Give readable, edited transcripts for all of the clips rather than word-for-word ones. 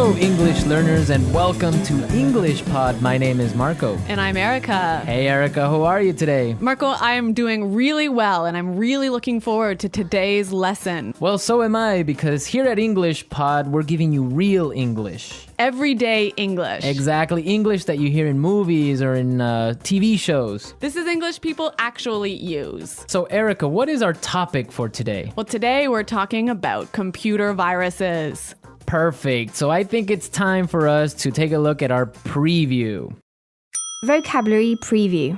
Hello, English learners, and welcome to English Pod. My name is Marco. And I'm Erica. Hey, Erica, how are you today? Marco, I'm doing really well, and I'm really looking forward to today's lesson. Well, so am I, because here at English Pod, we're giving you real English. Everyday English. Exactly, English that you hear in movies or in TV shows. This is English people actually use. So, Erica, what is our topic for today? Well, today we're talking about computer viruses. Perfect. So I think it's time for us to take a look at our preview. Vocabulary preview.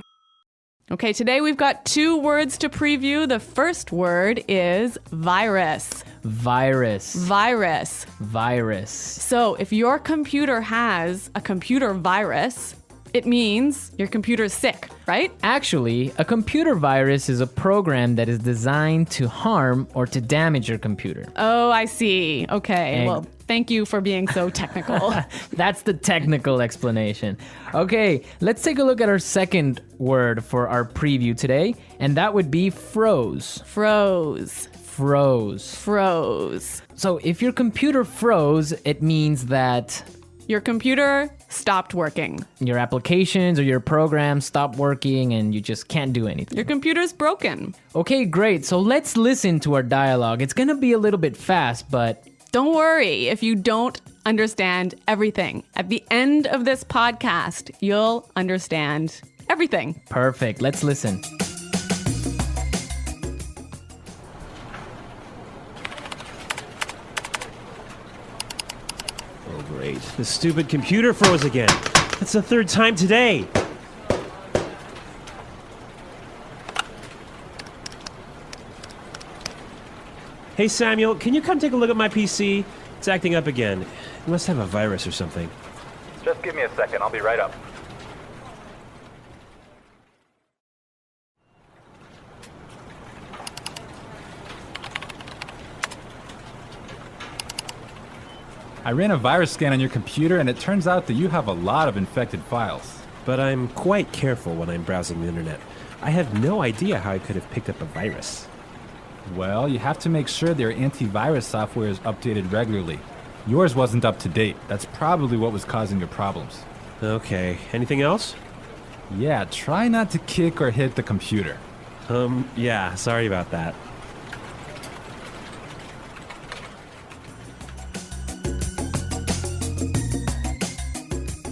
Okay, today we've got 2 words to preview. The first word is virus. Virus. Virus. Virus. So if your computer has a computer virus, it means your computer's sick, right? Actually, a computer virus is a program that is designed to harm or to damage your computer. Oh, I see. Okay, well, thank you for being so technical. That's the technical explanation. Okay, let's take a look at our second word for our preview today, and that would be froze. Froze. Froze. Froze. So if your computer froze, it means that your computer stopped working. your applications or your programs stop working and you just can't do anything. Your computer's broken. Okay, great. So let's listen to our dialogue. It's gonna be a little bit fast, but Don't worry if you don't understand everything. At the end of this podcast, you'll understand everything. perfect. Let's listen. Oh, great. The stupid computer froze again. That's the 3rd time today. Hey, Samuel, can you come take a look at my PC? It's acting up again. It must have a virus or something. Just give me a second. I'll be right up. I ran a virus scan on your computer and it turns out that you have a lot of infected files. But I'm quite careful when I'm browsing the internet. I have no idea how I could have picked up a virus. Well, you have to make sure their antivirus software is updated regularly. Yours wasn't up to date. That's probably what was causing your problems. Okay, anything else? Yeah, try not to kick or hit the computer. Yeah, sorry about that.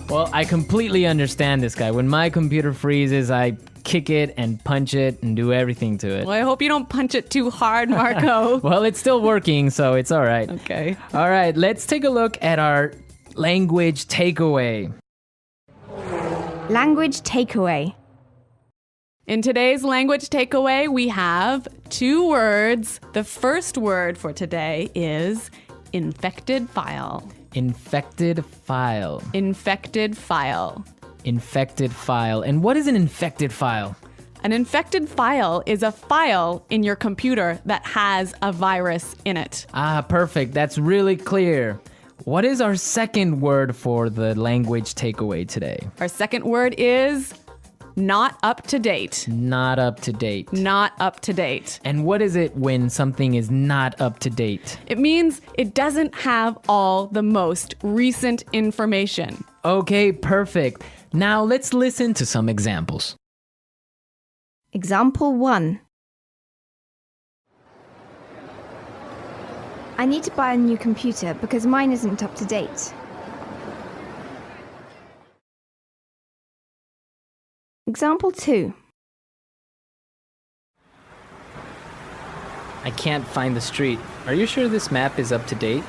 Well, I completely understand this guy. When my computer freezes, I kick it and punch it and do everything to it. Well, I hope you don't punch it too hard, Marco. Well, it's still working, so it's all right. Okay. All right, let's take a look at our language takeaway. Language takeaway. In today's language takeaway, we have 2 words. The first word for today is infected file. Infected file. Infected file. Infected file. And what is an infected file? An infected file is a file in your computer that has a virus in it. Ah, perfect. That's really clear. What is our second word for the language takeaway today? Our second word is not up to date. Not up to date. Not up to date. And what is it when something is not up to date? It means it doesn't have all the most recent information. Okay, perfect. Now let's listen to some examples. Example 1. I need to buy a new computer because mine isn't up to date. Example 2. I can't find the street. Are you sure this map is up to date?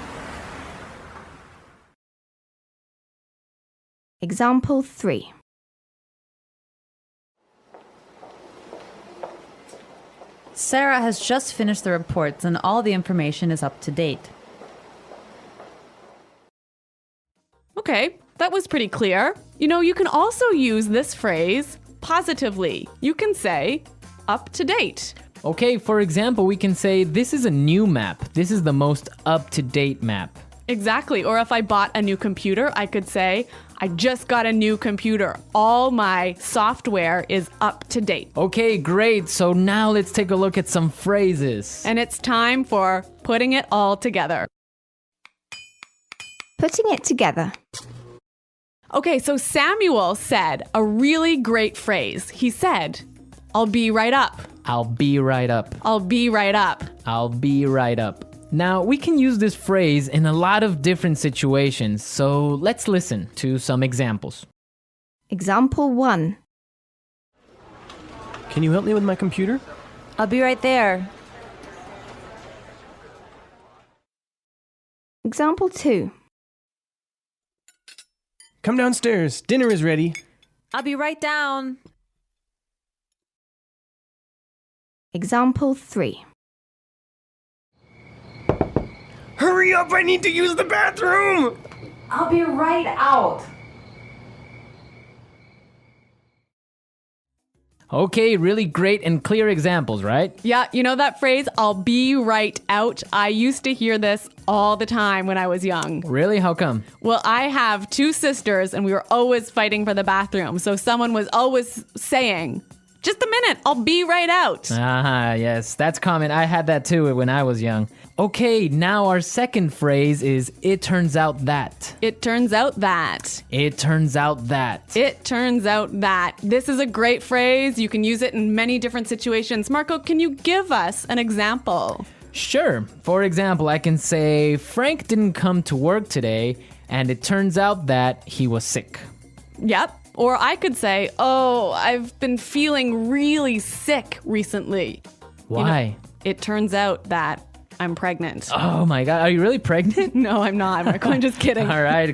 Example 3. Sarah has just finished the reports and all the information is up to date. Okay, that was pretty clear. You know, you can also use this phrase positively. You can say up to date. Okay, for example, we can say this is a new map. This is the most up-to-date map. Exactly. Or if I bought a new computer, I could say, I just got a new computer. All my software is up to date. Okay, great. So now let's take a look at some phrases. And it's time for putting it all together. Putting it together. Okay, so Samuel said a really great phrase. He said, I'll be right up. I'll be right up. I'll be right up. I'll be right up. Now, we can use this phrase in a lot of different situations, so let's listen to some examples. Example 1. Can you help me with my computer? I'll be right there. Example 2. Come downstairs. Dinner is ready. I'll be right down. Example 3. Hurry up, I need to use the bathroom! I'll be right out. Okay, really great and clear examples, right? Yeah, you know that phrase, I'll be right out? I used to hear this all the time when I was young. Really? How come? Well, I have 2 sisters and we were always fighting for the bathroom. So someone was always saying, just a minute, I'll be right out. Ah, yes, that's common. I had that too when I was young. Okay, now our second phrase is, it turns out that. It turns out that. It turns out that. It turns out that. This is a great phrase. You can use it in many different situations. Marco, can you give us an example? Sure. For example, I can say, Frank didn't come to work today, and it turns out that he was sick. Yep. Or I could say, oh, I've been feeling really sick recently. Why? It turns out that I'm pregnant. Oh my God, are you really pregnant? No, I'm not, Marco. I'm just kidding. All right,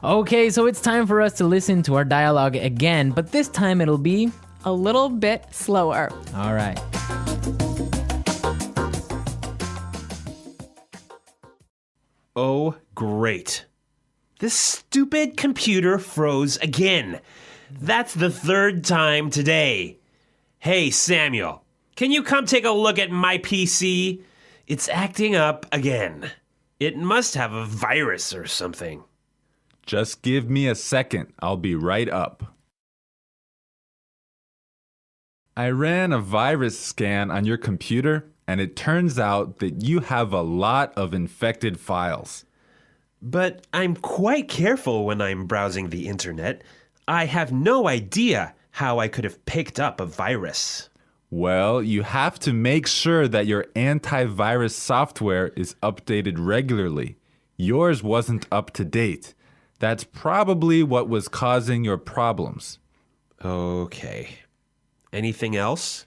okay, so it's time for us to listen to our dialogue again, but this time it'll be A little bit slower. all right. Oh, great. This stupid computer froze again. That's the 3rd time today. Hey, Samuel, can you come take a look at my PC? It's acting up again. It must have a virus or something. Just give me a second. I'll be right up. I ran a virus scan on your computer, and it turns out that you have a lot of infected files. But I'm quite careful when I'm browsing the internet. I have no idea how I could have picked up a virus. Well, you have to make sure that your antivirus software is updated regularly. Yours wasn't up to date. That's probably what was causing your problems. Okay. Anything else?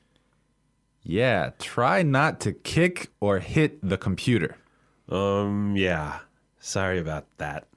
Yeah, try not to kick or hit the computer. Yeah. Sorry about that.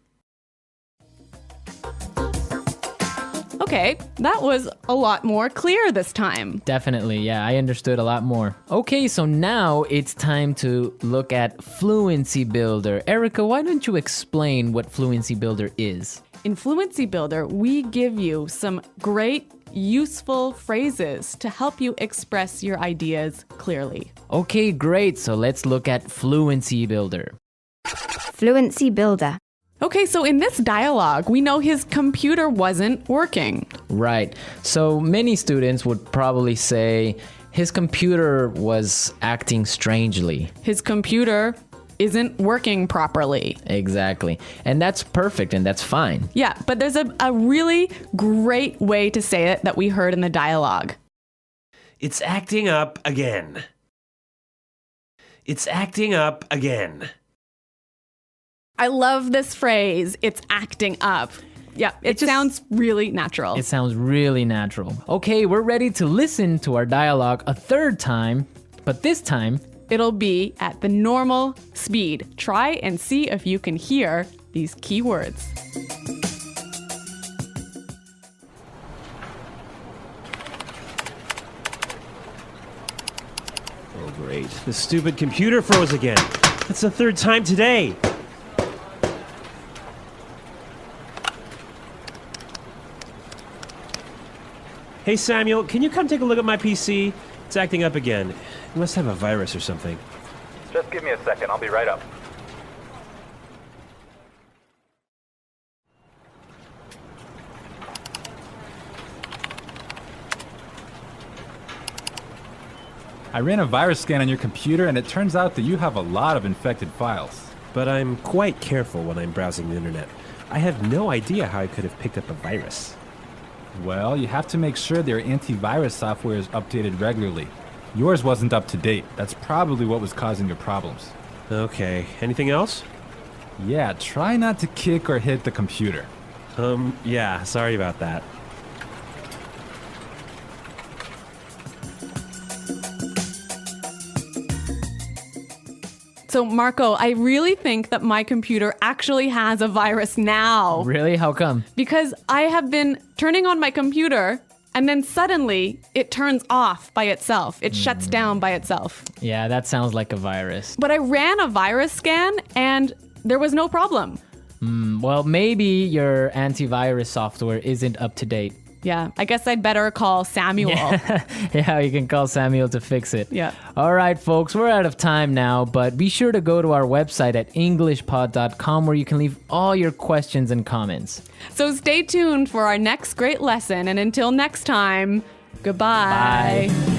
Okay, that was a lot more clear this time. Definitely, yeah, I understood a lot more. Okay, so now it's time to look at Fluency Builder. Erica, why don't you explain what Fluency Builder is? In Fluency Builder, we give you some great, useful phrases to help you express your ideas clearly. Okay, great, so let's look at Fluency Builder. Fluency Builder. Okay, so in this dialogue, we know his computer wasn't working. Right, so many students would probably say his computer was acting strangely. His computer isn't working properly. Exactly, and that's perfect and that's fine. Yeah, but there's a really great way to say it that we heard in the dialogue. It's acting up again. It's acting up again. I love this phrase, it's acting up. Yeah, it sounds really natural. It sounds really natural. Okay, we're ready to listen to our dialogue a 3rd time, but this time, It'll be at the normal speed. Try and see if you can hear these key words. Oh, great. The stupid computer froze again. That's the 3rd time today. Hey, Samuel, can you come take a look at my PC? It's acting up again. It must have a virus or something. Just give me a second. I'll be right up. I ran a virus scan on your computer, and it turns out that you have a lot of infected files. but I'm quite careful when I'm browsing the internet. I have no idea how I could have picked up a virus. Well, you have to make sure their antivirus software is updated regularly. Yours wasn't up to date. That's probably what was causing your problems. Okay, anything else? Yeah, try not to kick or hit the computer. Yeah, sorry about that. So, Marco, I really think that my computer actually has a virus now. Really? How come? Because I have been turning on my computer and then suddenly it turns off by itself. It shuts down by itself. Yeah, that sounds like a virus. But I ran a virus scan and there was no problem. Well, maybe your antivirus software isn't up to date. Yeah, I guess I'd better call Samuel. Yeah, you can call Samuel to fix it. Yeah. All right, folks, we're out of time now, but be sure to go to our website at englishpod.com where you can leave all your questions and comments. So stay tuned for our next great lesson. And until next time, goodbye. Bye.